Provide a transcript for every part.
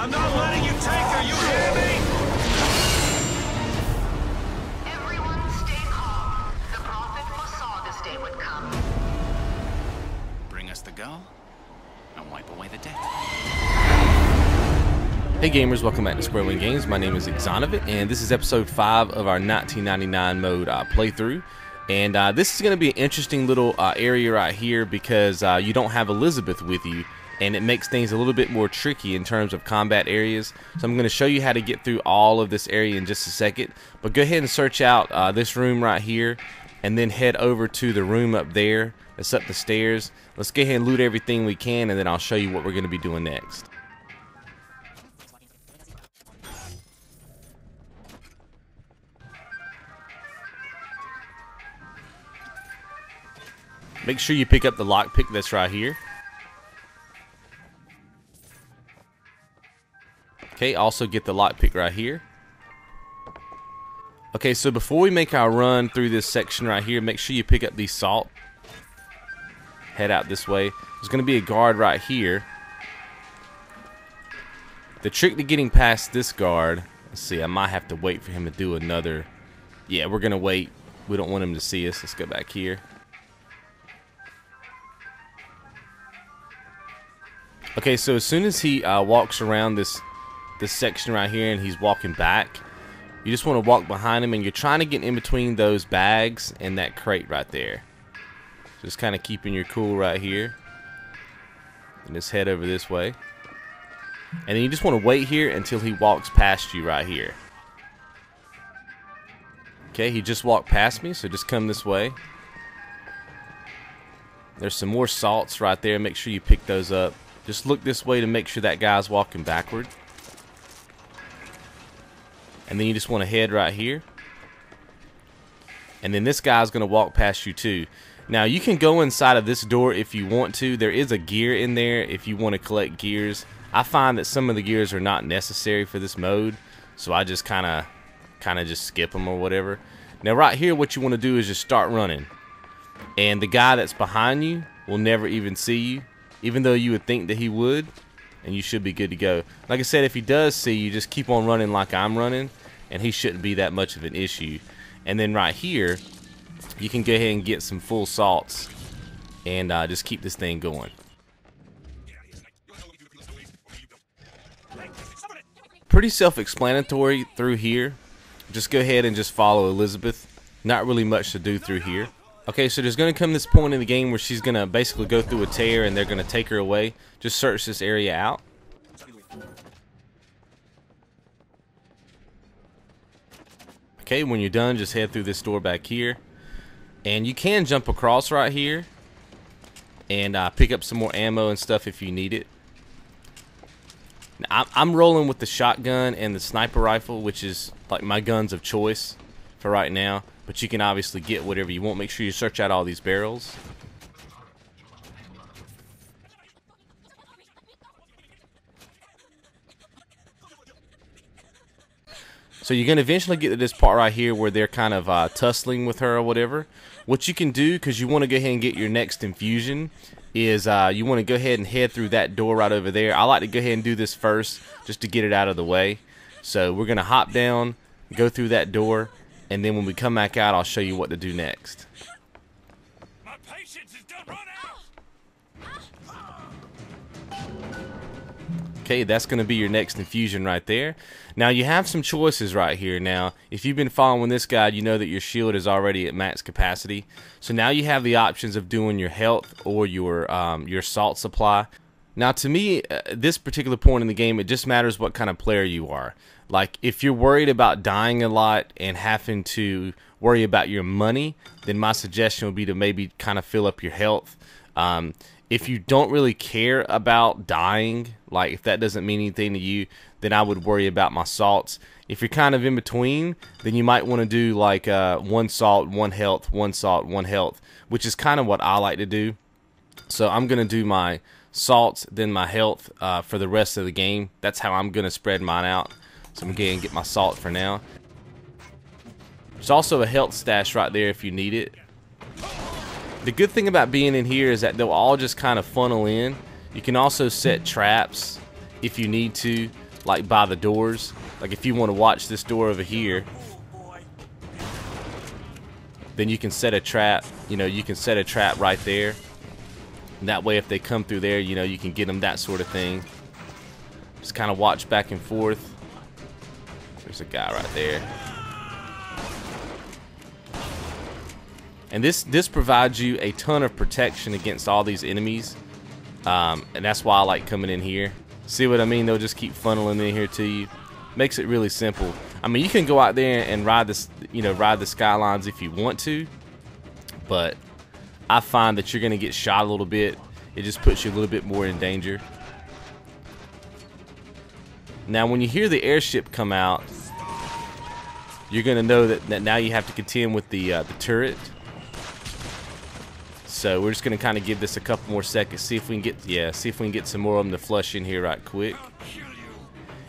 I'm not letting you take her, you hear me? Everyone stay calm. The Prophet foresaw this day would come. Bring us the girl and wipe away the debt. Hey gamers, welcome back to Square One Games. My name is Exonovit, and this is episode 5 of our 1999 mode playthrough. And this is going to be an interesting little area right here because you don't have Elizabeth with you, and it makes things a little bit more tricky in terms of combat areas. So I'm going to show you how to get through all of this area in just a second. But go ahead and search out this room right here, and then head over to the room up there that's up the stairs. Let's go ahead and loot everything we can, and then I'll show you what we're going to be doing next. Make sure you pick up the lockpick that's right here. Okay, also get the lockpick right here. Okay, so before we make our run through this section right here, make sure you pick up the salt. Head out this way. There's going to be a guard right here. The trick to getting past this guard, let's see, I might have to wait for him to do another. Yeah, we're going to wait. We don't want him to see us. Let's go back here. Okay, so as soon as he walks around this section right here and he's walking back, you just want to walk behind him, and you're trying to get in between those bags and that crate right there. Just kind of keeping your cool right here. And just head over this way. And then you just want to wait here until he walks past you right here. Okay, he just walked past me, so just come this way. There's some more salts right there. Make sure you pick those up. Just look this way to make sure that guy's walking backward. And then you just want to head right here. And then this guy's going to walk past you too. Now you can go inside of this door if you want to. There is a gear in there if you want to collect gears. I find that some of the gears are not necessary for this mode, so I just kind of just skip them or whatever. Now right here, what you want to do is just start running. And the guy that's behind you will never even see you, even though you would think that he would, and you should be good to go. Like I said, if he does see you, just keep on running like I'm running, and he shouldn't be that much of an issue. And then right here, you can go ahead and get some full salts, and just keep this thing going. Pretty self-explanatory through here. Just go ahead and just follow Elizabeth. Not really much to do through here. Okay, so there's going to come this point in the game where she's going to basically go through a tear and they're going to take her away. Just search this area out. Okay, when you're done, just head through this door back here. And you can jump across right here and pick up some more ammo and stuff if you need it. Now, I'm rolling with the shotgun and the sniper rifle, which is like my guns of choice for right now. But you can obviously get whatever you want. Make sure you search out all these barrels. So you're going to eventually get to this part right here where they're kind of tussling with her or whatever. What you can do, because you want to go ahead and get your next infusion, is you want to go ahead and head through that door right over there. I like to go ahead and do this first just to get it out of the way. So we're going to hop down, go through that door, and then when we come back out, I'll show you what to do next. My patience is gonna run out. Okay, that's going to be your next infusion right there. Now, you have some choices right here. Now, if you've been following this guide, you know that your shield is already at max capacity. So now you have the options of doing your health or your salt supply. Now, to me, this particular point in the game, it just matters what kind of player you are. Like, if you're worried about dying a lot and having to worry about your money, then my suggestion would be to maybe kind of fill up your health. If you don't really care about dying, like if that doesn't mean anything to you, then I would worry about my salts. If you're kind of in between, then you might want to do like 1 salt, 1 health, 1 salt, 1 health, which is kind of what I like to do. So I'm going to do my salts, then my health for the rest of the game. That's how I'm going to spread mine out. So I'm going to go ahead and get my salt for now. There's also a health stash right there if you need it. The good thing about being in here is that they'll all just kind of funnel in. You can also set traps if you need to like by the doors. Like if you want to watch this door over here, then you can set a trap. You know, you can set a trap right there. And that way if they come through there, you know, you can get them, that sort of thing. Just kind of watch back and forth. There's a guy right there. And this provides you a ton of protection against all these enemies. And that's why I like coming in here. See what I mean? They'll just keep funneling in here to you. Makes it really simple. I mean, you can go out there and ride this, you know, ride the skylines if you want to, but I find that you're gonna get shot a little bit. It just puts you a little bit more in danger. Now, when you hear the airship come out, you're gonna know that now you have to contend with the turret. So we're just gonna kind of give this a couple more seconds, see if we can get some more of them to flush in here right quick.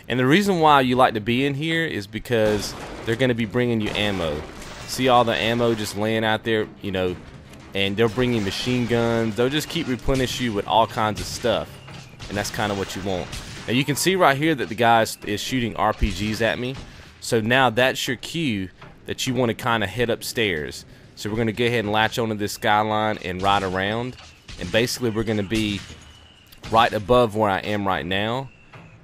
And the reason why you like to be in here is because they're gonna be bringing you ammo. See all the ammo just laying out there, you know, and they'll bring you machine guns. They'll just keep replenishing you with all kinds of stuff, and that's kind of what you want. Now you can see right here that the guy is shooting RPGs at me. So now that's your cue that you want to kind of head upstairs. So we're going to go ahead and latch onto this skyline and ride around. And basically we're going to be right above where I am right now.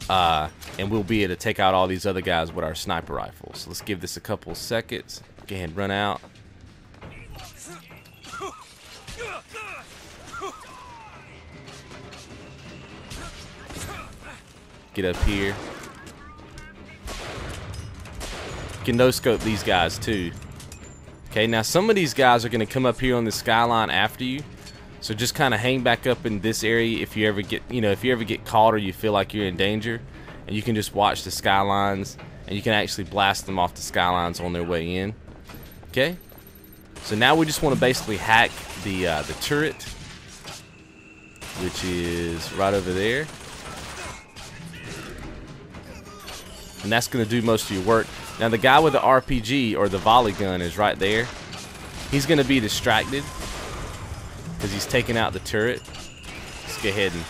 And we'll be able to take out all these other guys with our sniper rifles. So let's give this a couple seconds. Go ahead and run out. Get up here. You can no-scope these guys too. Okay, now some of these guys are going to come up here on the skyline after you. So just kind of hang back up in this area if you ever get, you know, if you ever get caught or you feel like you're in danger. And you can just watch the skylines, and you can actually blast them off the skylines on their way in. Okay? So now we just want to basically hack the turret, which is right over there. And that's going to do most of your work. Now the guy with the RPG or the volley gun is right there. He's going to be distracted because he's taking out the turret. Let's go ahead and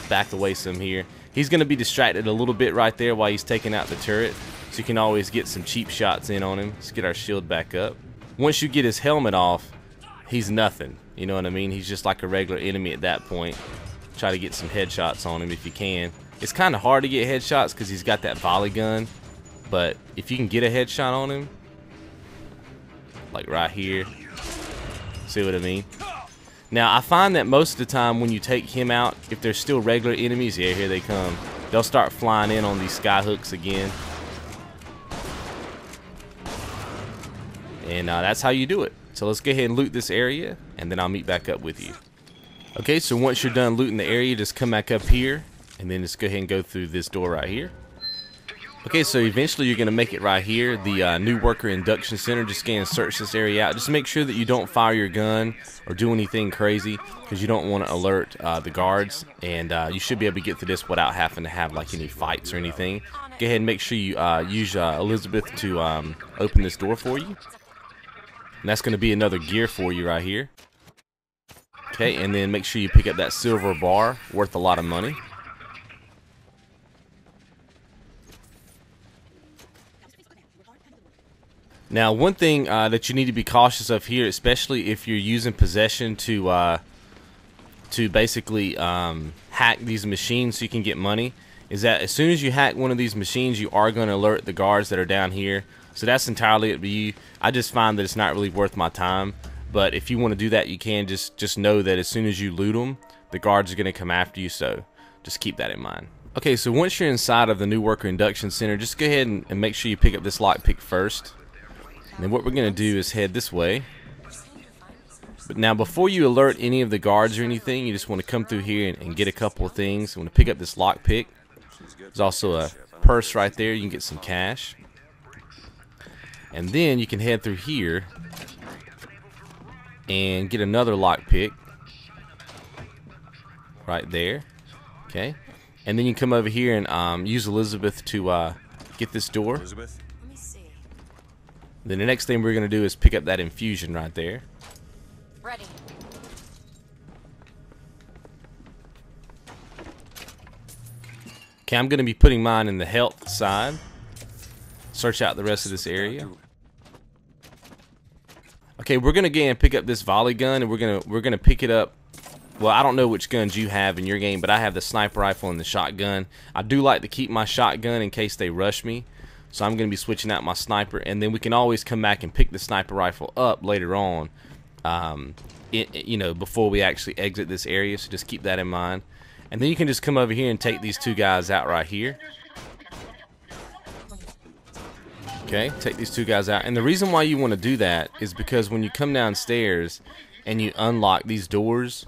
back away some here. He's going to be distracted a little bit right there while he's taking out the turret. So you can always get some cheap shots in on him. Let's get our shield back up. Once you get his helmet off, he's nothing. You know what I mean? He's just like a regular enemy at that point. Try to get some headshots on him if you can. It's kind of hard to get headshots because he's got that volley gun. But if you can get a headshot on him, like right here, see what I mean? Now, I find that most of the time when you take him out, if there's still regular enemies, yeah, here they come. They'll start flying in on these sky hooks again. And that's how you do it. So let's go ahead and loot this area, and then I'll meet back up with you. Okay, so once you're done looting the area, just come back up here, and then just go ahead and go through this door right here. Okay, so eventually you're going to make it right here, the new worker induction center. Just go and search this area out. Just make sure that you don't fire your gun or do anything crazy, because you don't want to alert the guards. And you should be able to get through this without having to have like any fights or anything. Go ahead and make sure you use Elizabeth to open this door for you. And that's going to be another gear for you right here. Okay, and then make sure you pick up that silver bar, worth a lot of money. Now, one thing that you need to be cautious of here, especially if you're using possession to basically hack these machines so you can get money, is that as soon as you hack one of these machines, you are going to alert the guards that are down here. So that's entirely up to you. I just find that it's not really worth my time. But if you want to do that, you can. Just know that as soon as you loot them, the guards are going to come after you. So just keep that in mind. Okay, so once you're inside of the new worker induction center, just go ahead and make sure you pick up this lockpick first. And then what we're going to do is head this way. But now before you alert any of the guards or anything, you just want to come through here and get a couple of things. You want to pick up this lockpick. There's also a purse right there. You can get some cash. And then you can head through here and get another lockpick right there. Okay. And then you come over here and use Elizabeth to get this door. Elizabeth? Then the next thing we're going to do is pick up that infusion right there. Ready. Okay, I'm going to be putting mine in the health side. Search out the rest of this area. Okay, we're gonna go and pick up this volley gun, and we're gonna pick it up. Well, I don't know which guns you have in your game, but I have the sniper rifle and the shotgun. I do like to keep my shotgun in case they rush me, so I'm gonna be switching out my sniper, and then we can always come back and pick the sniper rifle up later on. You know, before we actually exit this area, so just keep that in mind. And then you can just come over here and take these two guys out right here. Okay, take these two guys out. And the reason why you want to do that is because when you come downstairs and you unlock these doors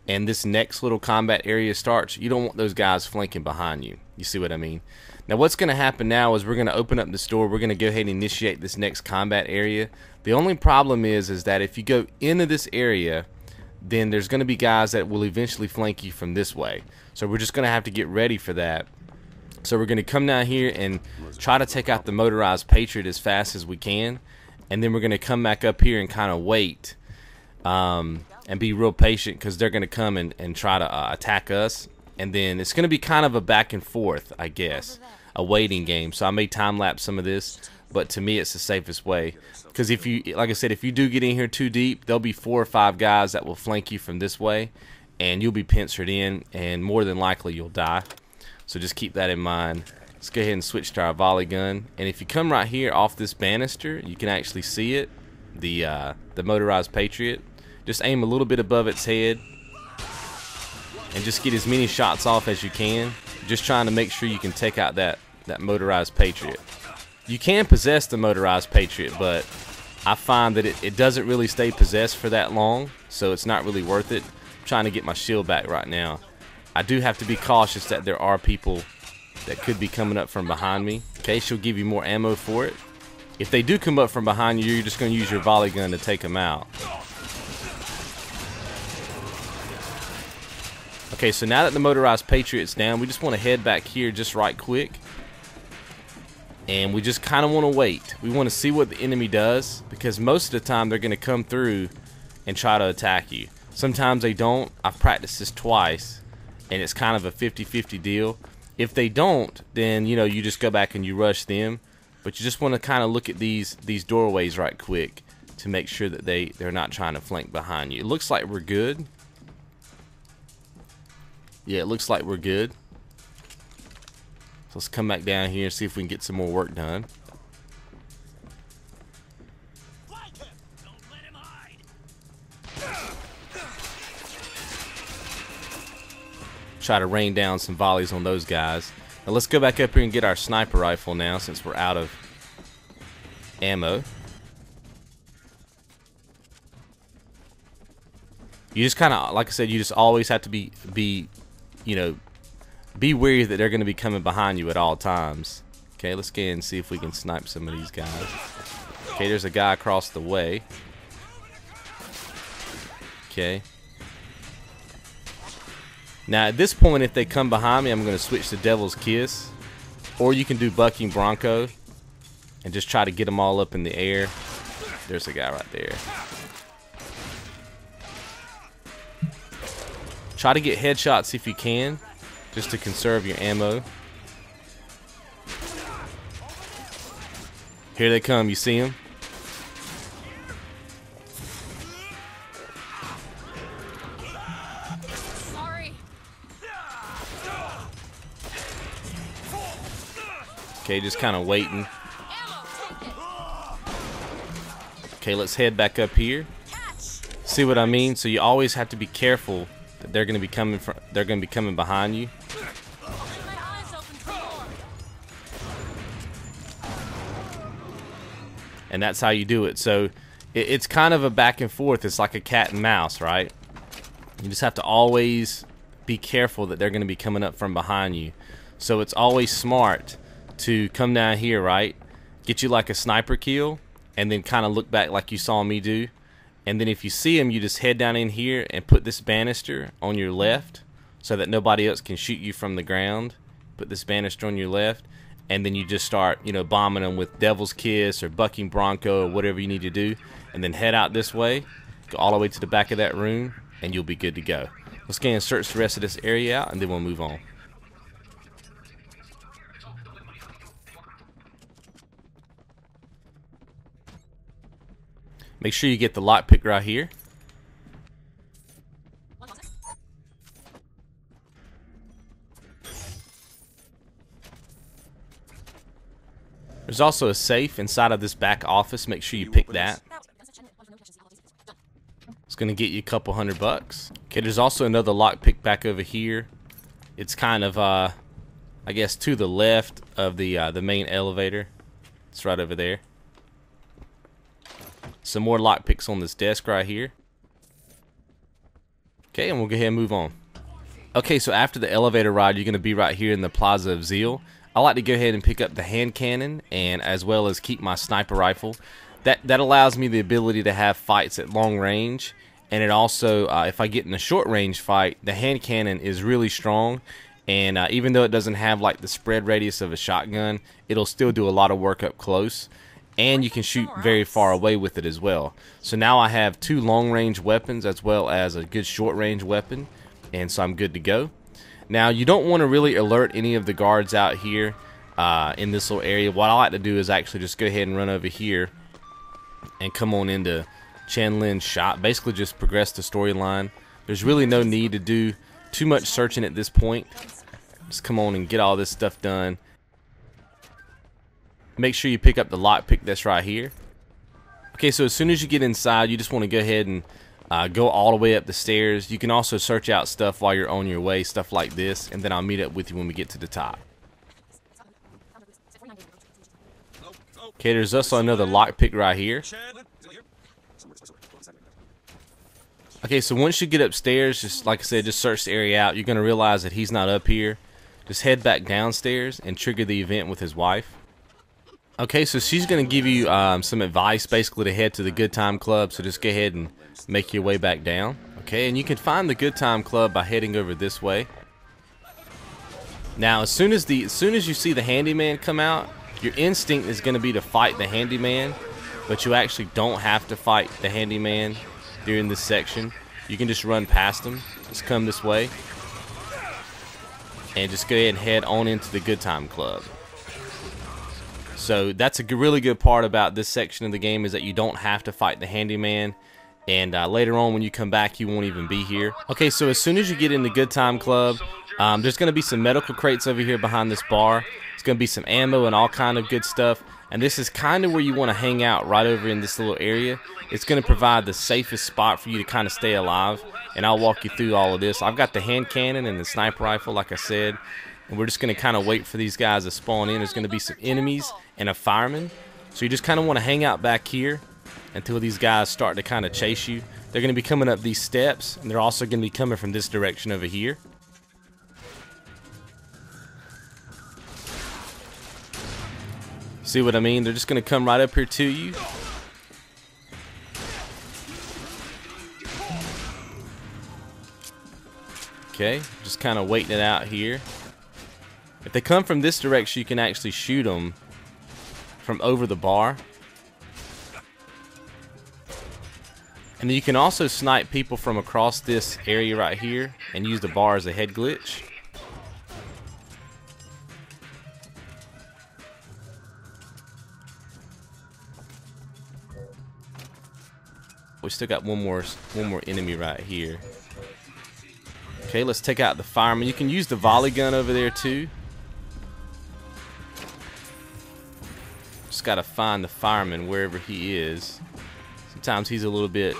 and this next little combat area starts, you don't want those guys flanking behind you. You see what I mean? Now what's going to happen now is we're going to open up this door. We're going to go ahead and initiate this next combat area. The only problem is that if you go into this area, then there's going to be guys that will eventually flank you from this way. So we're just going to have to get ready for that. So we're going to come down here and try to take out the motorized Patriot as fast as we can. And then we're going to come back up here and kind of wait and be real patient, because they're going to come and try to attack us. And then it's going to be kind of a back and forth, I guess, a waiting game. So I may time-lapse some of this, but to me it's the safest way. Because if you, like I said, if you do get in here too deep, there'll be 4 or 5 guys that will flank you from this way. And you'll be pincered in, and more than likely you'll die. So just keep that in mind. Let's go ahead and switch to our volley gun. And if you come right here off this banister, you can actually see it, the motorized Patriot. Just aim a little bit above its head and just get as many shots off as you can. Just trying to make sure you can take out that motorized Patriot. You can possess the motorized Patriot, but I find that it doesn't really stay possessed for that long, so it's not really worth it. I'm trying to get my shield back right now. I do have to be cautious that there are people that could be coming up from behind me. Okay, she'll give you more ammo for it. If they do come up from behind you, you're just going to use your volley gun to take them out. Okay, so now that the motorized Patriot's down, we just want to head back here just right quick. And we just kind of want to wait. We want to see what the enemy does, because most of the time they're going to come through and try to attack you. Sometimes they don't. I've practiced this twice, and it's kind of a 50-50 deal. If they don't, then you just go back and you rush them. But you just want to kind of look at these doorways right quick to make sure that they're not trying to flank behind you. It looks like we're good. Yeah, it looks like we're good. So let's come back down here and see if we can get some more work done. Try to rain down some volleys on those guys. Now let's go back up here and get our sniper rifle now, since we're out of ammo. You just kind of, like I said, you just always have to be wary that they're going to be coming behind you at all times. Okay, let's go and see if we can snipe some of these guys. Okay, there's a guy across the way. Okay. Now at this point, if they come behind me, I'm going to switch to Devil's Kiss. Or you can do Bucking Bronco and just try to get them all up in the air. There's a guy right there. Try to get headshots if you can, just to conserve your ammo. Here they come, you see them? Okay, just kind of waiting. Okay, let's head back up here. See what I mean? So you always have to be careful that they're going to be coming from. They're going to be coming behind you. And that's how you do it. So it's kind of a back and forth. It's like a cat and mouse, right? You just have to always be careful that they're going to be coming up from behind you. So it's always smart to come down here, right? Get you like a sniper kill, and then kind of look back like you saw me do. And then if you see them, you just head down in here and put this banister on your left so that nobody else can shoot you from the ground. Put this banister on your left, and then you just start, bombing them with Devil's Kiss or Bucking Bronco or whatever you need to do. And then head out this way, go all the way to the back of that room, and you'll be good to go. Let's go and search the rest of this area out, and then we'll move on. Make sure you get the lockpick right here. There's also a safe inside of this back office. Make sure you pick that. It's going to get you a couple $100. Okay, there's also another lockpick back over here. It's kind of, I guess, to the left of the main elevator. It's right over there. Some more lockpicks on this desk right here. Okay, and we'll go ahead and move on. Okay, so after the elevator ride, you're going to be right here in the Plaza of Zeal. I like to go ahead and pick up the hand cannon, and as well as keep my sniper rifle. That allows me the ability to have fights at long range, and it also, if I get in a short range fight, the hand cannon is really strong, and even though it doesn't have like the spread radius of a shotgun, it'll still do a lot of work up close, and you can shoot very far away with it as well. So now I have 2 long range weapons as well as a good short range weapon, and so I'm good to go. Now, you don't want to really alert any of the guards out here in this little area. What I like to do is actually just go ahead and run over here and come on into Chen Lin's shop. Basically just progress the storyline. There's really no need to do too much searching at this point. Just come on and get all this stuff done. Make sure you pick up the lockpick that's right here. Okay, so as soon as you get inside, you just want to go ahead and go all the way up the stairs. You can also search out stuff while you're on your way, stuff like this, and then I'll meet up with you when we get to the top. Okay, there's also another lockpick right here. Okay, so once you get upstairs, just like I said, just search the area out. You're going to realize that he's not up here. Just head back downstairs and trigger the event with his wife. Okay, so she's going to give you some advice, basically to head to the Good Time Club. So just go ahead and make your way back down. Okay, and you can find the Good Time Club by heading over this way. Now, as soon as you see the handyman come out, your instinct is going to be to fight the handyman, but you actually don't have to fight the handyman during this section. You can just run past him. Just come this way, and just go ahead and head on into the Good Time Club. So that's a really good part about this section of the game, is that you don't have to fight the handyman, and later on when you come back you won't even be here. Okay, so as soon as you get in the Good Time Club, there's going to be some medical crates over here behind this bar. It's going to be some ammo and all kind of good stuff, and this is kind of where you want to hang out, right over in this little area. It's going to provide the safest spot for you to kind of stay alive, and I'll walk you through all of this. I've got the hand cannon and the sniper rifle, like I said, and we're just going to kind of wait for these guys to spawn in. There's going to be some enemies and a fireman, so you just kind of want to hang out back here until these guys start to kind of chase you. They're going to be coming up these steps, and they're also going to be coming from this direction over here. See what I mean? They're just going to come right up here to you. Okay, just kind of waiting it out here. If they come from this direction, you can actually shoot them from over the bar. And then you can also snipe people from across this area right here and use the bar as a head glitch. We still got one more enemy right here. Okay, let's take out the fireman. You can use the volley gun over there too. Just gotta find the fireman wherever he is. Sometimes he's a little bit...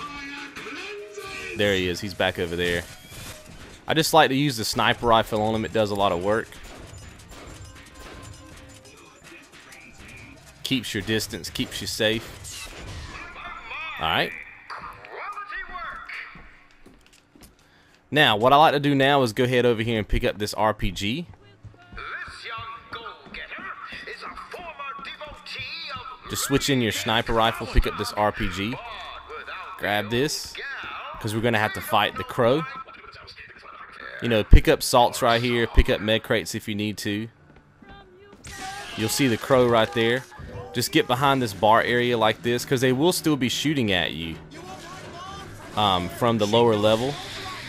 There he is. He's back over there. I just like to use the sniper rifle on him. It does a lot of work. Keeps your distance, keeps you safe. Alright. Now, what I like to do now is go ahead over here and pick up this RPG. Just switch in your sniper rifle, pick up this RPG. Grab this, because we're going to have to fight the crow. You know, pick up salts right here, pick up med crates if you need to. You'll see the crow right there. Just get behind this bar area like this, because they will still be shooting at you from the lower level.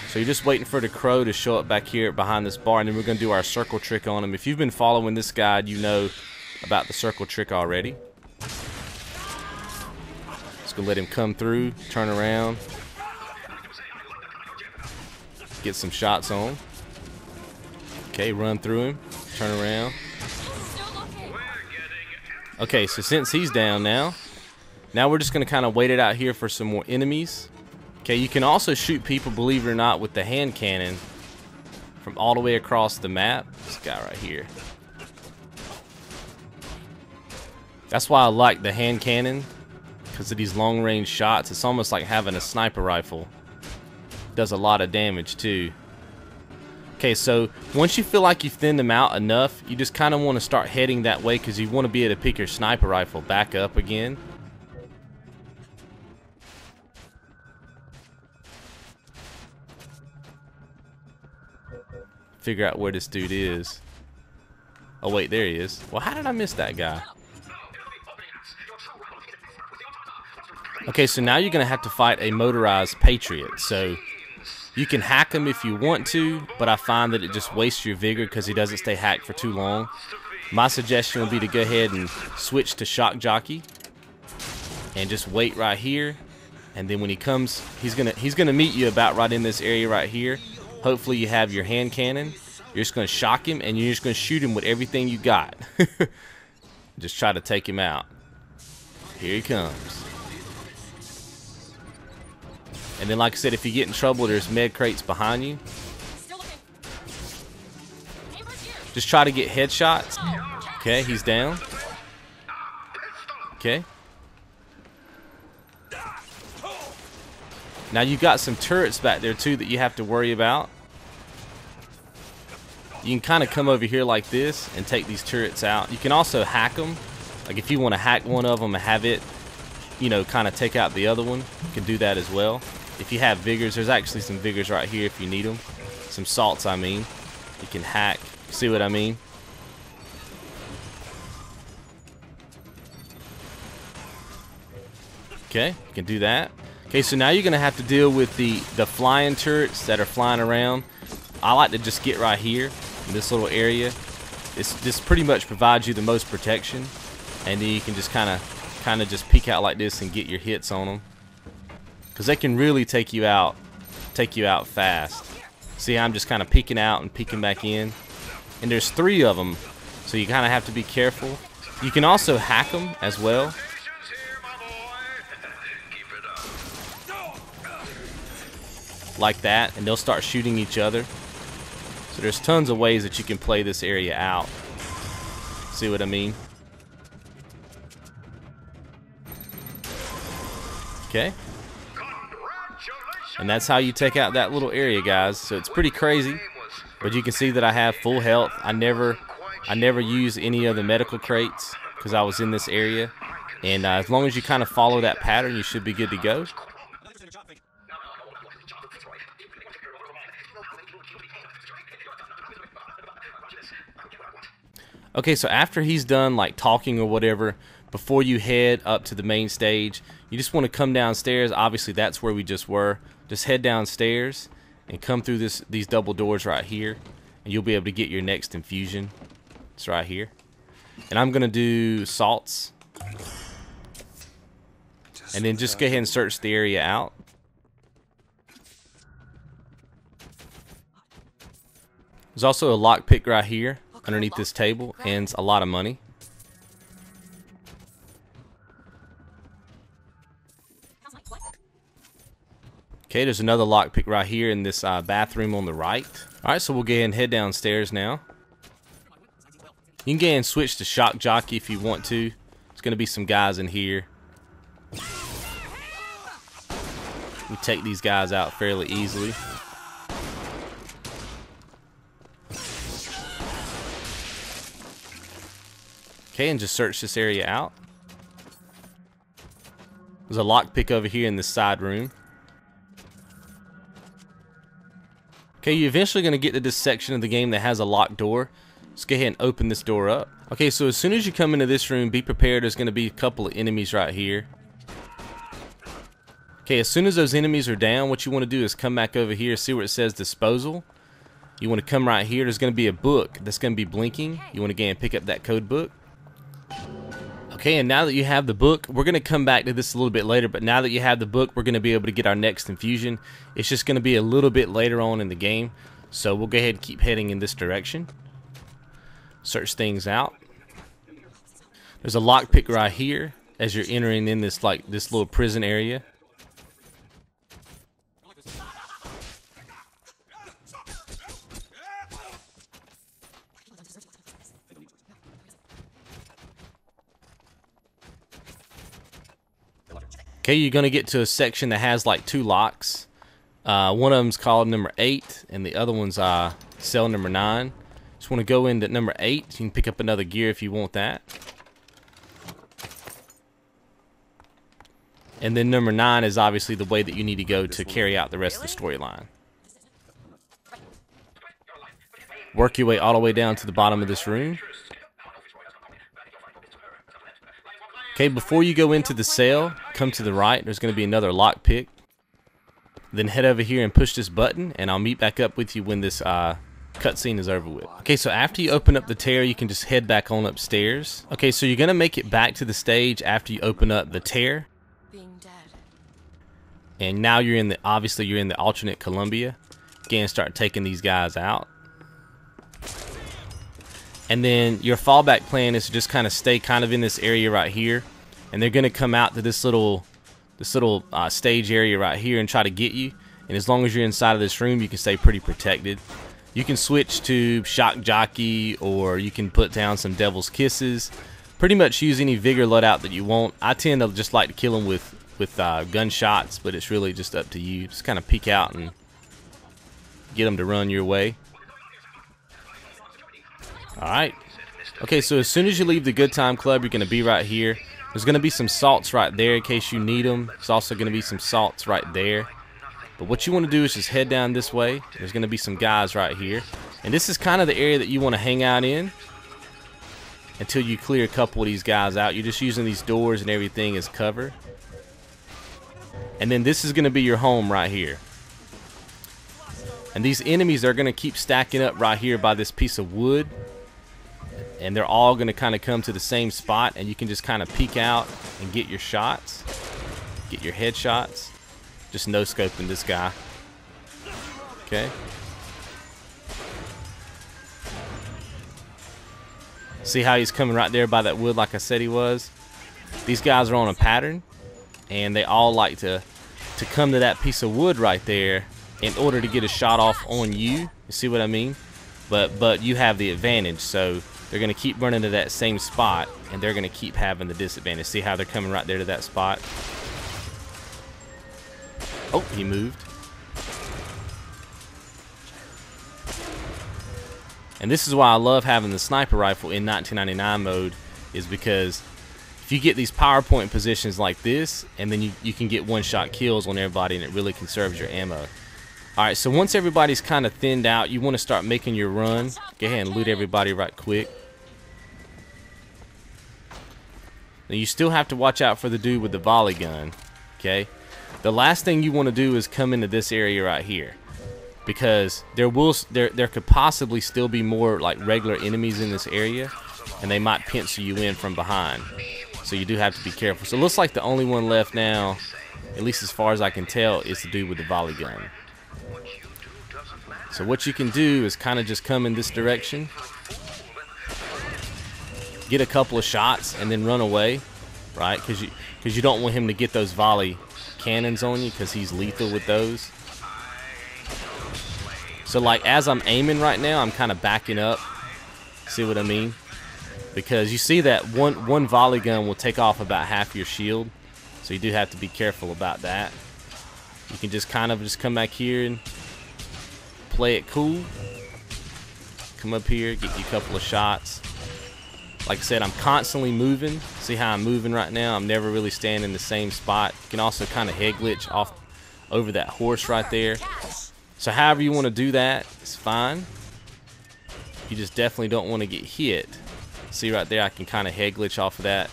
So you're just waiting for the crow to show up back here behind this bar, and then we're going to do our circle trick on him. If you've been following this guide, you know about the circle trick already. Let's go gonna let him come through, turn around, get some shots on. Okay, run through him, turn around. Okay, so since he's down now we're just gonna kind of wait it out here for some more enemies. Okay, you can also shoot people, believe it or not, with the hand cannon from all the way across the map. This guy right here. That's why I like the hand cannon, because of these long range shots. It's almost like having a sniper rifle. Does a lot of damage too. Okay, so once you feel like you've thinned them out enough, you just kind of want to start heading that way, because you want to be able to pick your sniper rifle back up again. Figure out where this dude is. Oh wait, there he is. Well, how did I miss that guy? Okay, so now you're gonna have to fight a motorized patriot. So you can hack him if you want to, but I find that it just wastes your vigor because he doesn't stay hacked for too long. My suggestion would be to go ahead and switch to shock jockey and just wait right here. And then when he comes, he's gonna meet you about right in this area right here. Hopefully you have your hand cannon. You're just gonna shock him and you're just gonna shoot him with everything you got. Just try to take him out. Here he comes. And then, like I said, if you get in trouble, there's med crates behind you. Just try to get headshots. Okay, he's down. Okay. Now you've got some turrets back there too that you have to worry about. You can kind of come over here like this and take these turrets out. You can also hack them. Like if you want to hack one of them and have it, you know, kind of take out the other one, you can do that as well. If you have vigors, there's actually some vigors right here if you need them. Some salts, I mean. You can hack. See what I mean? Okay, you can do that. Okay, so now you're going to have to deal with the flying turrets that are flying around. I like to just get right here in this little area. This pretty much provides you the most protection. And then you can just kind of just peek out like this and get your hits on them. Because they can really take you out fast. See, I'm just kind of peeking out and peeking back in. And there's 3 of them, so you kind of have to be careful. You can also hack them as well. Like that, and they'll start shooting each other. So there's tons of ways that you can play this area out. See what I mean? Okay. And that's how you take out that little area, guys. So it's pretty crazy, but you can see that I have full health. I never use any of the medical crates because I was in this area. And as long as you kind of follow that pattern, you should be good to go. Okay, so after he's done like talking or whatever, before you head up to the main stage, you just want to come downstairs. Obviously, that's where we just were. Just head downstairs and come through these double doors right here, and you'll be able to get your next infusion. It's right here. And I'm going to do salts. And then just go ahead and search the area out. There's also a lockpick right here underneath this table, and a lot of money. Okay, there's another lockpick right here in this bathroom on the right. Alright, so we'll go ahead and head downstairs now. You can go ahead and switch to shock jockey if you want to. There's going to be some guys in here. We take these guys out fairly easily. Okay, and just search this area out. There's a lockpick over here in this side room. Okay, you're eventually going to get to this section of the game that has a locked door. Let's go ahead and open this door up. Okay, so as soon as you come into this room, be prepared. There's going to be a couple of enemies right here. Okay, as soon as those enemies are down, what you want to do is come back over here, see where it says disposal. You want to come right here. There's going to be a book that's going to be blinking. You want to go and pick up that code book. Okay, and now that you have the book, we're going to come back to this a little bit later, but now that you have the book, we're going to be able to get our next infusion. It's just going to be a little bit later on in the game, so we'll go ahead and keep heading in this direction. Search things out. There's a lockpick right here as you're entering in this little prison area. Okay, you're going to get to a section that has like 2 locks. One of them's called number 8, and the other one's cell number 9. Just want to go into number 8. You can pick up another gear if you want that. And then number 9 is obviously the way that you need to go to carry out the rest of the storyline. Work your way all the way down to the bottom of this room. Okay, before you go into the cell, come to the right. There's going to be another lockpick. Then head over here and push this button, and I'll meet back up with you when this cutscene is over with. Okay, so after you open up the tear, you can just head back on upstairs. Okay, so you're going to make it back to the stage after you open up the tear. And now you're in the, obviously you're in the alternate Columbia. Again, start taking these guys out. And then your fallback plan is to just kind of stay kind of in this area right here. And they're going to come out to this little stage area right here and try to get you. And as long as you're inside of this room, you can stay pretty protected. You can switch to Shock Jockey, or you can put down some Devil's Kisses. Pretty much use any vigor loadout that you want. I tend to just like to kill them with gunshots, but it's really just up to you. Just kind of peek out and get them to run your way. Alright. Okay, so as soon as you leave the Good Time Club, you're going to be right here. There's going to be some salts right there in case you need them. There's also going to be some salts right there. But what you want to do is just head down this way. There's going to be some guys right here. And this is kind of the area that you want to hang out in until you clear a couple of these guys out. You're just using these doors and everything as cover. And then this is going to be your home right here. And these enemies are going to keep stacking up right here by this piece of wood. And they're all going to kind of come to the same spot, and you can just kind of peek out and get your shots, get your headshots. Just no-scoping this guy. Okay. See how he's coming right there by that wood like I said he was? These guys are on a pattern, and they all like to come to that piece of wood right there in order to get a shot off on you. You see what I mean? But you have the advantage, so they're going to keep running to that same spot, and they're going to keep having the disadvantage. See how they're coming right there to that spot? Oh, he moved. And this is why I love having the sniper rifle in 1999 mode, is because if you get these PowerPoint positions like this, and then you can get one-shot kills on everybody, and it really conserves your ammo. Alright, so once everybody's kind of thinned out, you want to start making your run. Go ahead and loot everybody right quick. Now you still have to watch out for the dude with the volley gun. Okay? The last thing you want to do is come into this area right here, because there could possibly still be more like regular enemies in this area, and they might pencil you in from behind. So you do have to be careful. So it looks like the only one left now, at least as far as I can tell, is the dude with the volley gun. So what you can do is kind of just come in this direction, get a couple of shots, and then run away, right? Because you don't want him to get those volley cannons on you, because he's lethal with those. So like as I'm aiming right now, I'm kind of backing up. See what I mean? Because you see that one volley gun will take off about half your shield, so you do have to be careful about that. You can just kind of just come back here and play it cool. Come up here, get you a couple of shots. Like I said, I'm constantly moving. See how I'm moving right now? I'm never really staying in the same spot. You can also kind of head glitch off over that horse right there. So however you want to do that, it's fine. You just definitely don't want to get hit. See right there, I can kind of head glitch off of that,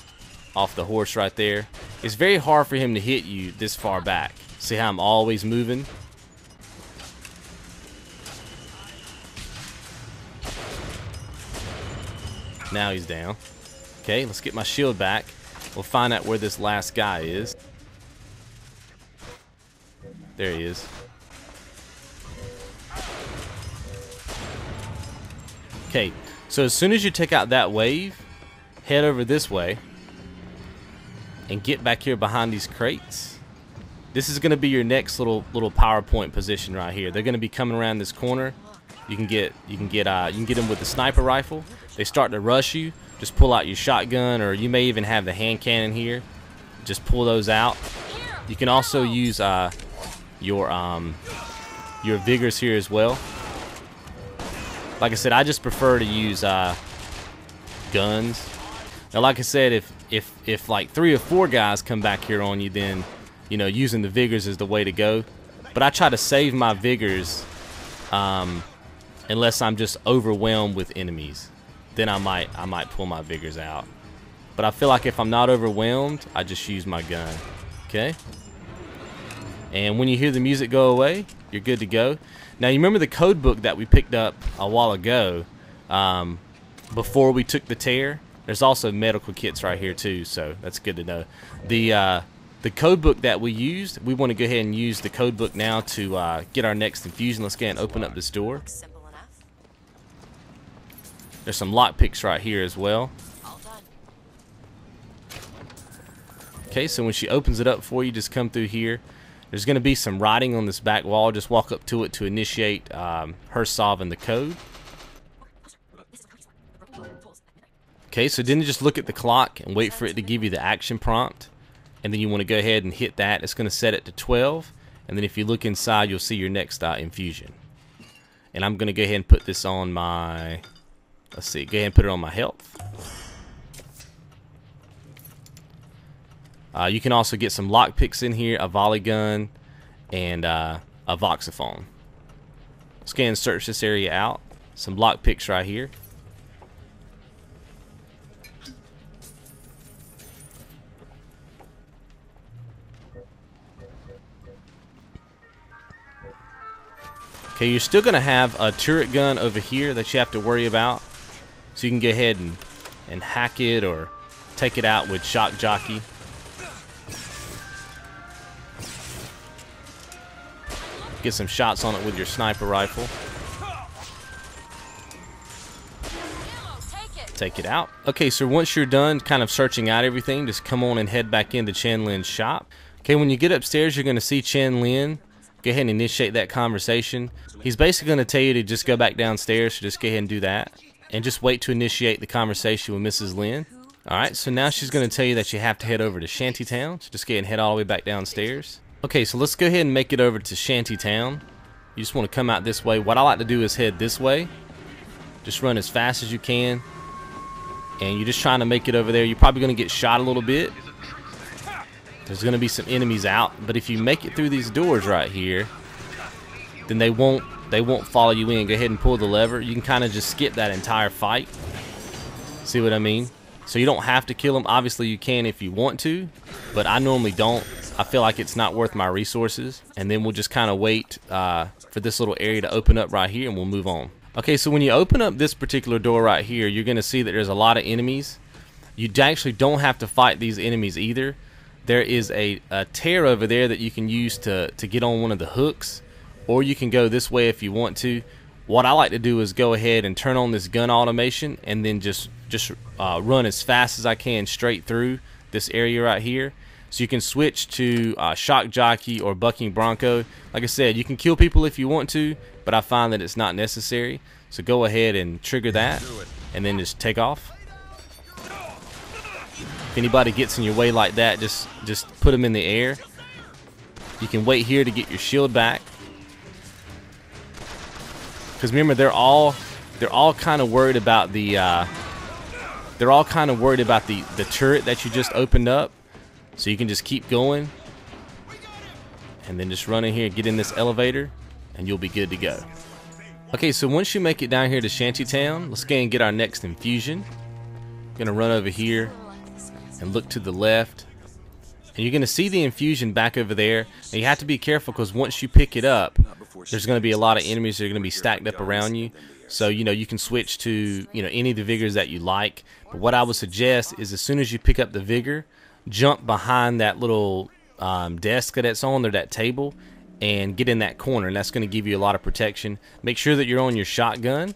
off the horse right there. It's very hard for him to hit you this far back. See how I'm always moving? Now he's down. Okay, let's get my shield back. We'll find out where this last guy is. There he is. Okay, so as soon as you take out that wave, head over this way and get back here behind these crates. This is going to be your next little PowerPoint position right here. They're going to be coming around this corner. You can get them with the sniper rifle. They start to rush you. Just pull out your shotgun, or you may even have the hand cannon here. Just pull those out. You can also use your vigors here as well. Like I said, I just prefer to use guns. Now, like I said, if like 3 or 4 guys come back here on you, then you know using the vigors is the way to go. But I try to save my vigors unless I'm just overwhelmed with enemies. Then I might pull my vigors out. But I feel like if I'm not overwhelmed, I just use my gun. Okay. And when you hear the music go away, you're good to go. Now, you remember the code book that we picked up a while ago before we took the tear? There's also medical kits right here too, so that's good to know. The code book that we used, we want to go ahead and use the code book now to get our next infusion. Let's go ahead and open up this door. There's some lockpicks right here as well. Okay, so when she opens it up for you, just come through here. There's going to be some writing on this back wall. Just walk up to it to initiate her solving the code. Okay, so then just look at the clock and wait for it to give you the action prompt. And then you want to go ahead and hit that. It's going to set it to 12. And then if you look inside, you'll see your next infusion. And I'm going to go ahead and put this on my... Let's see, go ahead and put it on my health. You can also get some lockpicks in here, a volley gun, and a voxophone. Let's go ahead and search this area out. Some lockpicks right here. Okay, you're still going to have a turret gun over here that you have to worry about. So you can go ahead and hack it or take it out with shock jockey. Get some shots on it with your sniper rifle. Take it out. Okay, so once you're done kind of searching out everything, just come on and head back into Chen Lin's shop. Okay, when you get upstairs, you're going to see Chen Lin. Go ahead and initiate that conversation. He's basically going to tell you to just go back downstairs, so just go ahead and do that. And just wait to initiate the conversation with Mrs. Lin. Alright, so now she's going to tell you that you have to head over to Shantytown. So just go ahead and head all the way back downstairs. Okay, so let's go ahead and make it over to Shantytown. You just want to come out this way. What I like to do is head this way. Just run as fast as you can. And you're just trying to make it over there. You're probably going to get shot a little bit. There's going to be some enemies out, but if you make it through these doors right here, then they won't follow you in. Go ahead and pull the lever. You can kind of just skip that entire fight. See what I mean? So you don't have to kill them. Obviously you can if you want to, but I normally don't. I feel like it's not worth my resources. And then we'll just kind of wait for this little area to open up right here, and we'll move on. Okay, so when you open up this particular door right here, you're going to see that there's a lot of enemies. You actually don't have to fight these enemies either. There is a tear over there that you can use to get on one of the hooks, or you can go this way if you want to. What I like to do is go ahead and turn on this gun automation and then just run as fast as I can straight through this area right here. So you can switch to shock jockey or bucking bronco. Like I said, you can kill people if you want to, but I find that it's not necessary. So go ahead and trigger that and then just take off. If anybody gets in your way like that, just put them in the air. You can wait here to get your shield back. Because remember, they're all kind of worried about the turret that you just opened up. So you can just keep going, and then just run in here and get in this elevator, and you'll be good to go. Okay, so once you make it down here to Shantytown, let's go and get our next infusion. Gonna run over here and look to the left, and you're gonna see the infusion back over there. And you have to be careful, because once you pick it up, there's gonna be a lot of enemies that are gonna be stacked up around you. So, you know, you can switch to, you know, any of the vigors that you like. But what I would suggest is as soon as you pick up the vigor, jump behind that little desk that's on there, that table, and get in that corner. And that's going to give you a lot of protection. Make sure that you're on your shotgun,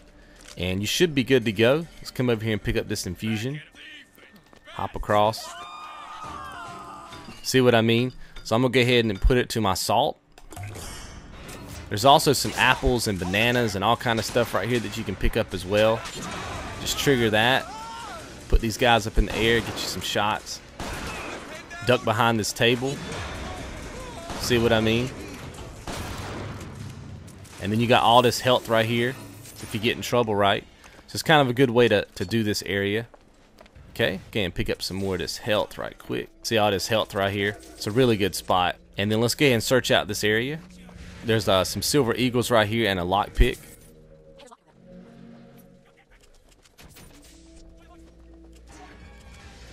and you should be good to go. Let's come over here and pick up this infusion. Hop across. See what I mean? So I'm going to go ahead and put it to my salt. There's also some apples and bananas and all kind of stuff right here that you can pick up as well. Just trigger that. Put these guys up in the air, get you some shots. Duck behind this table. See what I mean? And then you got all this health right here if you get in trouble, right? So it's kind of a good way to do this area. Okay, and pick up some more of this health right quick. See all this health right here? It's a really good spot. And then let's go ahead and search out this area. There's some silver eagles right here and a lockpick.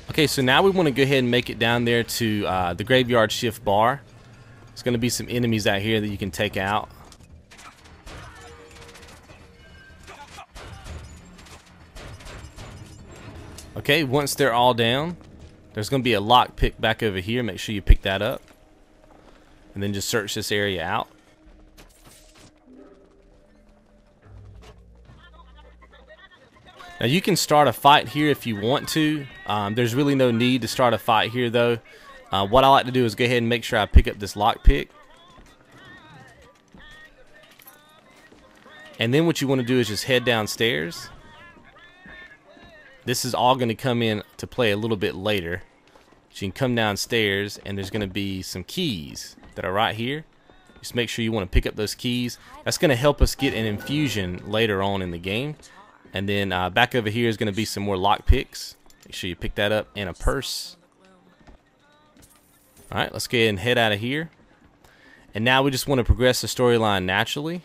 Okay, so now we want to go ahead and make it down there to the graveyard shift bar. There's going to be some enemies out here that you can take out. Okay, once they're all down, there's going to be a lockpick back over here. Make sure you pick that up. And then just search this area out. Now you can start a fight here if you want to. There's really no need to start a fight here though. What I like to do is go ahead and make sure I pick up this lockpick. And then what you want to do is just head downstairs. This is all going to come in to play a little bit later. So you can come downstairs and there's going to be some keys that are right here. Just make sure you want to pick up those keys. That's going to help us get an infusion later on in the game. And then back over here is going to be some more lockpicks. Make sure you pick that up, and a purse. Alright, let's go ahead and head out of here. And now we just want to progress the storyline naturally.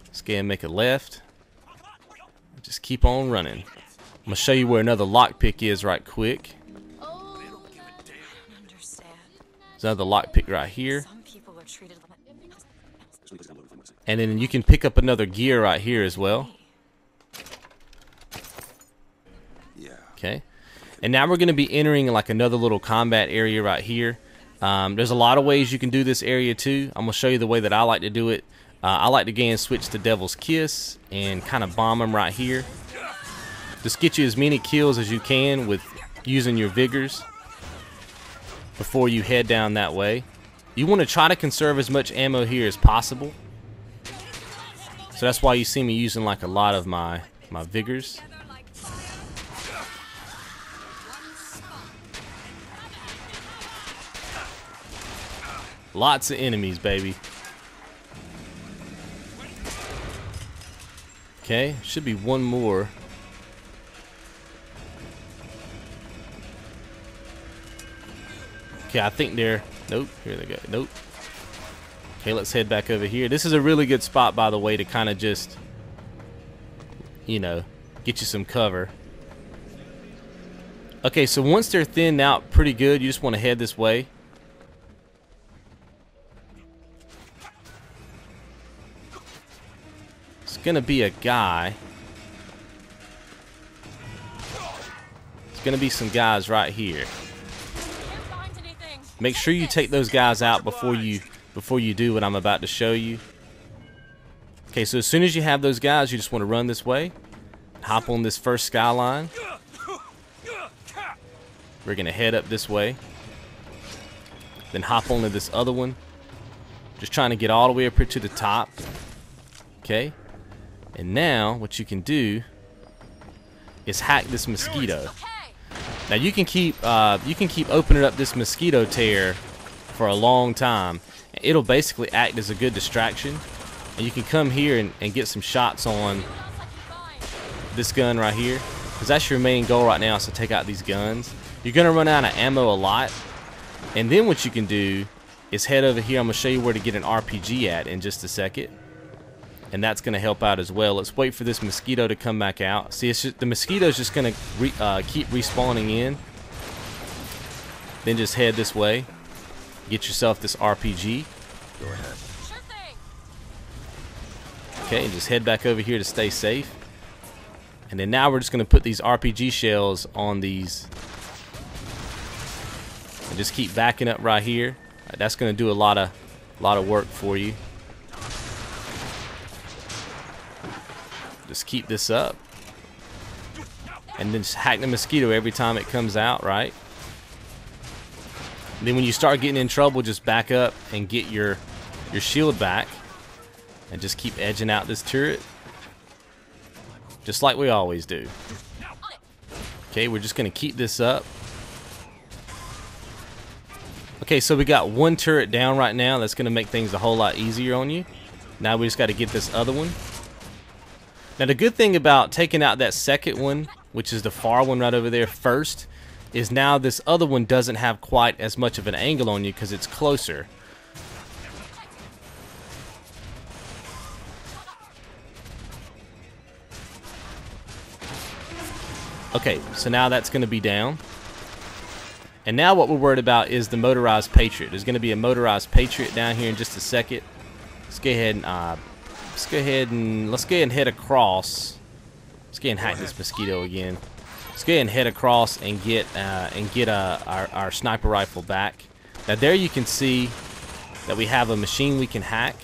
Let's go ahead and make a left. Just keep on running. I'm going to show you where another lockpick is right quick. There's another lockpick right here. And then you can pick up another gear right here as well. Okay. And now we're going to be entering like another little combat area right here. There's a lot of ways you can do this area too. I'm going to show you the way that I like to do it. I like to again switch to Devil's Kiss and kind of bomb them right here. Just get you as many kills as you can with using your vigors before you head down that way. You want to try to conserve as much ammo here as possible. So that's why you see me using like a lot of my vigors. Lots of enemies, baby. Okay, should be one more. Okay, I think they're... Nope, here they go. Nope. Okay, let's head back over here. This is a really good spot, by the way, to kind of just, you know, get you some cover. Okay, so once they're thinned out pretty good, you just want to head this way. It's going to be a guy. It's going to be some guys right here. Make sure you take those guys out before you do what I'm about to show you. Okay, so as soon as you have those guys, you just want to run this way. Hop on this first skyline. We're going to head up this way. Then hop onto this other one. Just trying to get all the way up here to the top. Okay. And now what you can do is hack this mosquito. Now you can keep opening up this mosquito tear for a long time. It'll basically act as a good distraction, and you can come here and get some shots on this gun right here, because that's your main goal right now, is to take out these guns. You're gonna run out of ammo a lot, and then what you can do is head over here. I'm gonna show you where to get an RPG at in just a second, and that's gonna help out as well. Let's wait for this mosquito to come back out. See, it's just, the mosquito's just gonna keep respawning in. Then just head this way. get yourself this RPG. Go ahead. Sure thing. Okay, and just head back over here to stay safe. And then now we're just going to put these RPG shells on these. And just keep backing up right here. That's going to do a lot of work for you. Just keep this up. And then just hack the mosquito every time it comes out, right? And then when you start getting in trouble, just back up and get your shield back. And just keep edging out this turret. Just like we always do. Okay, we're just going to keep this up. Okay, so we got one turret down right now. That's going to make things a whole lot easier on you. Now we just got to get this other one. Now the good thing about taking out that second one, which is the far one right over there first, is now this other one doesn't have quite as much of an angle on you because it's closer. Okay, so now that's going to be down. And now what we're worried about is the motorized Patriot. There's going to be a motorized Patriot down here in just a second. Let's go ahead and head across. Let's go ahead and hack this mosquito again. Let's go ahead and head across and get our sniper rifle back. Now there you can see that we have a machine we can hack.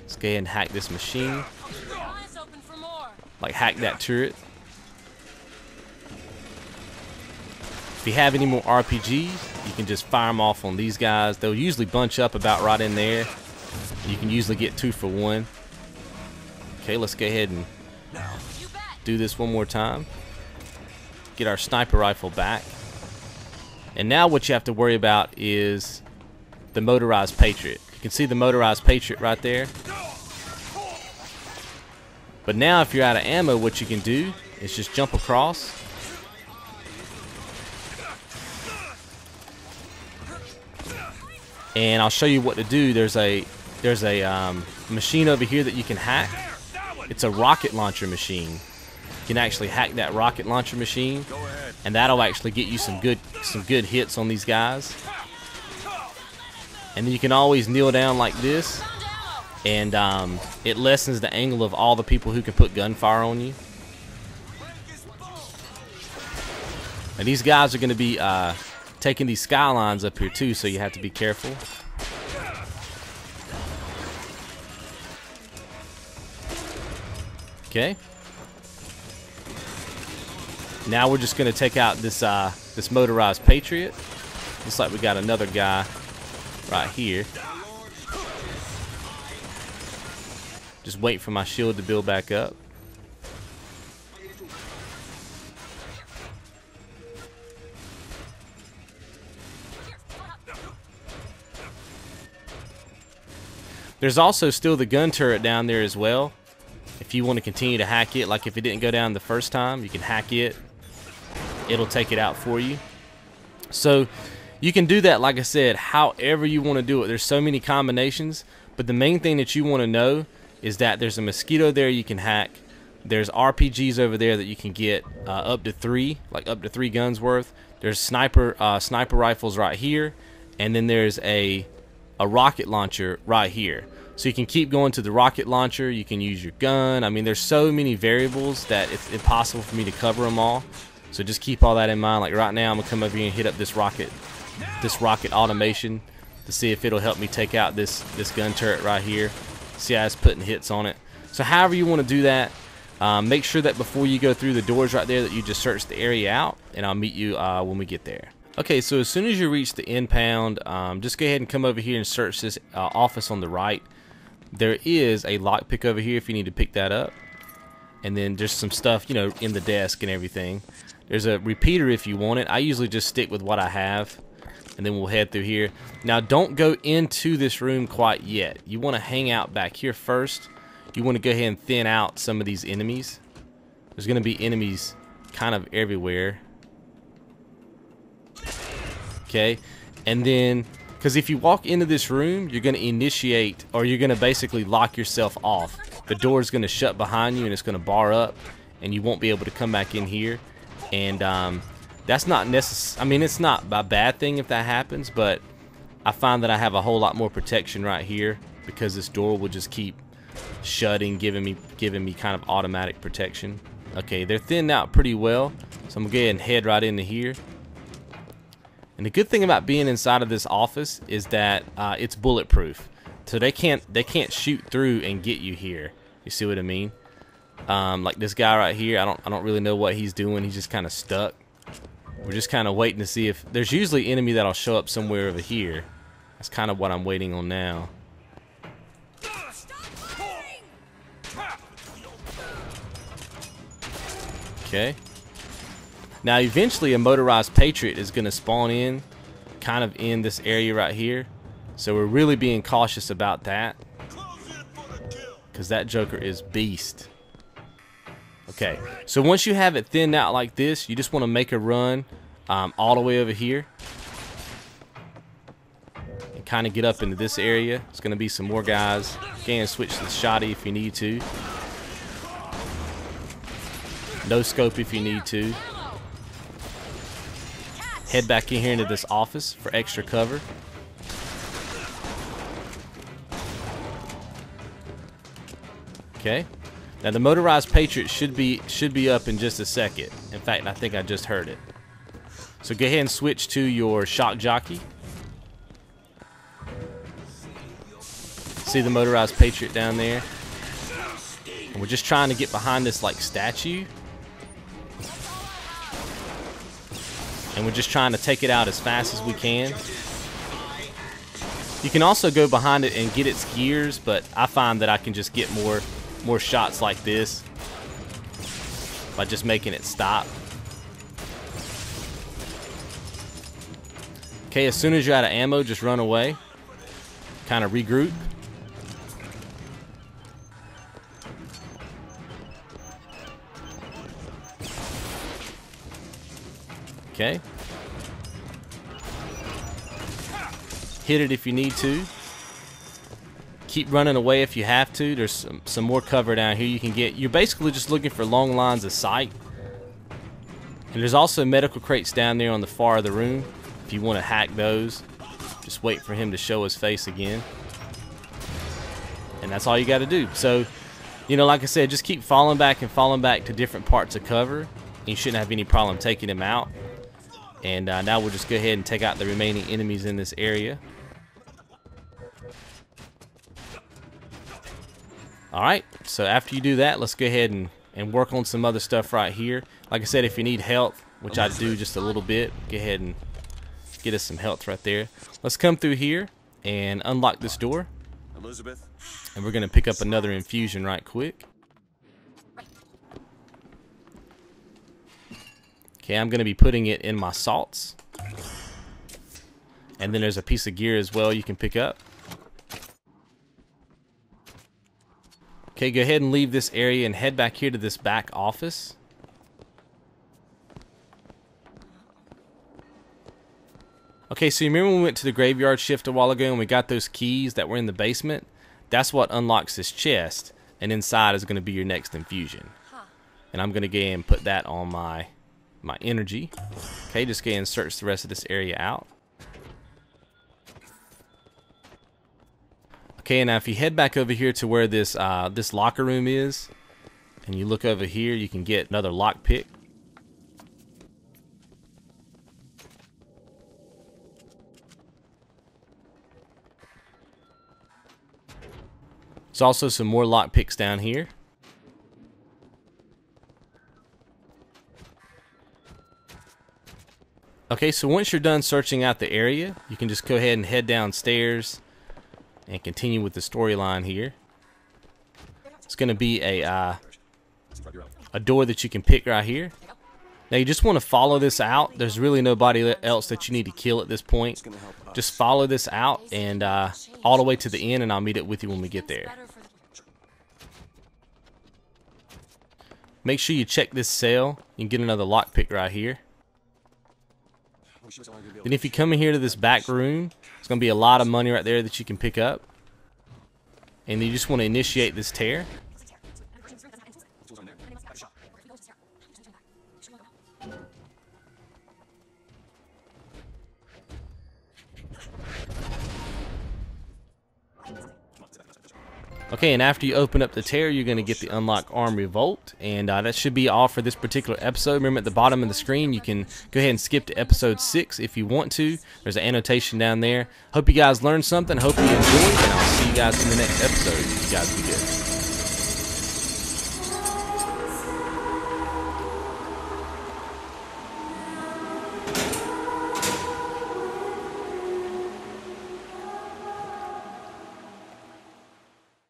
Let's go ahead and hack this machine. Eyes open for more. Like hack that turret. If you have any more RPGs, you can just fire them off on these guys. They'll usually bunch up about right in there. You can usually get 2 for 1. Okay, let's go ahead and do this one more time. Get our sniper rifle back. And now what you have to worry about is the motorized Patriot. You can see the motorized Patriot right there. But now if you're out of ammo, what you can do is just jump across. And I'll show you what to do. There's a machine over here that you can hack. It's a rocket launcher machine. You can actually hack that rocket launcher machine, and that'll actually get you some good hits on these guys. And then you can always kneel down like this, and it lessens the angle of all the people who can put gunfire on you. And these guys are going to be taking these skylines up here too, so you have to be careful. Okay. Now we're just going to take out this this motorized Patriot. Looks like we got another guy right here. Just wait for my shield to build back up. There's also still the gun turret down there as well. If you want to continue to hack it, like if it didn't go down the first time, you can hack it. It'll take it out for you. So you can do that, like I said, however you want to do it. There's so many combinations, but the main thing that you want to know is that there's a mosquito there you can hack. There's RPGs over there that you can get up to 3, like up to 3 guns worth. There's sniper rifles right here, and then there's a rocket launcher right here. So you can keep going to the rocket launcher. You can use your gun. I mean, there's so many variables that it's impossible for me to cover them all. So just keep all that in mind. Like right now, I'm gonna come over here and hit up this rocket automation to see if it'll help me take out this gun turret right here. See how it's putting hits on it. So however you want to do that, make sure that before you go through the doors right there that you just search the area out, and I'll meet you when we get there. Okay, so as soon as you reach the impound, just go ahead and come over here and search this office on the right. There is a lockpick over here if you need to pick that up. And then there's some stuff, you know, in the desk and everything. There's a repeater if you want it. I usually just stick with what I have. And then we'll head through here. Now, don't go into this room quite yet. You want to hang out back here first. You want to go ahead and thin out some of these enemies. There's going to be enemies kind of everywhere. Okay, and then, because if you walk into this room, you're going to initiate, or you're going to basically lock yourself off. The door is going to shut behind you, and it's going to bar up, and you won't be able to come back in here. And that's not necessary. I mean, it's not a bad thing if that happens, but I find that I have a whole lot more protection right here because this door will just keep shutting, giving me kind of automatic protection. Okay, they're thinned out pretty well, so I'm gonna go ahead and head right into here. And the good thing about being inside of this office is that it's bulletproof, so they can't shoot through and get you here. You see what I mean? Like this guy right here, I don't really know what he's doing. He's just kind of stuck. We're just kind of waiting to see if there's usually enemy that'll show up somewhere over here. That's kind of what I'm waiting on now. Okay. Now eventually a motorized Patriot is going to spawn in kind of in this area right here. So we're really being cautious about that, because that Joker is beast. Okay, so once you have it thinned out like this, you just want to make a run all the way over here and kind of get up into this area. It's going to be some more guys. Again, switch to the shotty if you need to. No scope if you need to. Head back in here into this office for extra cover. Okay. Now the motorized Patriot should be up in just a second. In fact, I think I just heard it. So go ahead and switch to your shock jockey. See the motorized Patriot down there? And we're just trying to get behind this like statue. And we're just trying to take it out as fast as we can. You can also go behind it and get its gears, but I find that I can just get more shots like this by just making it stop. Okay, as soon as you're out of ammo, just run away. Kind of regroup. Okay. Hit it if you need to. Keep running away if you have to. There's some more cover down here you can get. You're basically just looking for long lines of sight. And there's also medical crates down there on the far of the room. If you want to hack those, just wait for him to show his face again. And that's all you got to do. So, you know, like I said, just keep falling back and falling back to different parts of cover. And you shouldn't have any problem taking him out. And now we'll just go ahead and take out the remaining enemies in this area. Alright, so after you do that, let's go ahead and work on some other stuff right here. Like I said, if you need health, which I do just a little bit, go ahead and get us some health right there. Let's come through here and unlock this door. Elizabeth? And we're going to pick up another infusion right quick. Okay, I'm going to be putting it in my salts. And then there's a piece of gear as well you can pick up. Okay, go ahead and leave this area and head back here to this back office. Okay, so you remember when we went to the graveyard shift a while ago and we got those keys that were in the basement? That's what unlocks this chest, and inside is going to be your next infusion. And I'm going to go ahead and put that on my energy. Okay, just go ahead and search the rest of this area out. Okay, now if you head back over here to where this this locker room is, and you look over here, you can get another lockpick. There's also some more lockpicks down here. Okay, so once you're done searching out the area, you can just go ahead and head downstairs and continue with the storyline here. It's going to be a door that you can pick right here. Now you just want to follow this out. There's really nobody else that you need to kill at this point. Just follow this out and all the way to the end, and I'll meet it with you when we get there. Make sure you check this cell. You can get another lockpick right here. Then if you come in here to this back room, there's going to be a lot of money right there that you can pick up. And you just want to initiate this tear. Okay, and after you open up the tear, you're going to get the unlock arm Revolt, and that should be all for this particular episode. Remember, at the bottom of the screen, you can go ahead and skip to episode 6 if you want to. There's an annotation down there. Hope you guys learned something. Hope you enjoyed, and I'll see you guys in the next episode. You guys be good.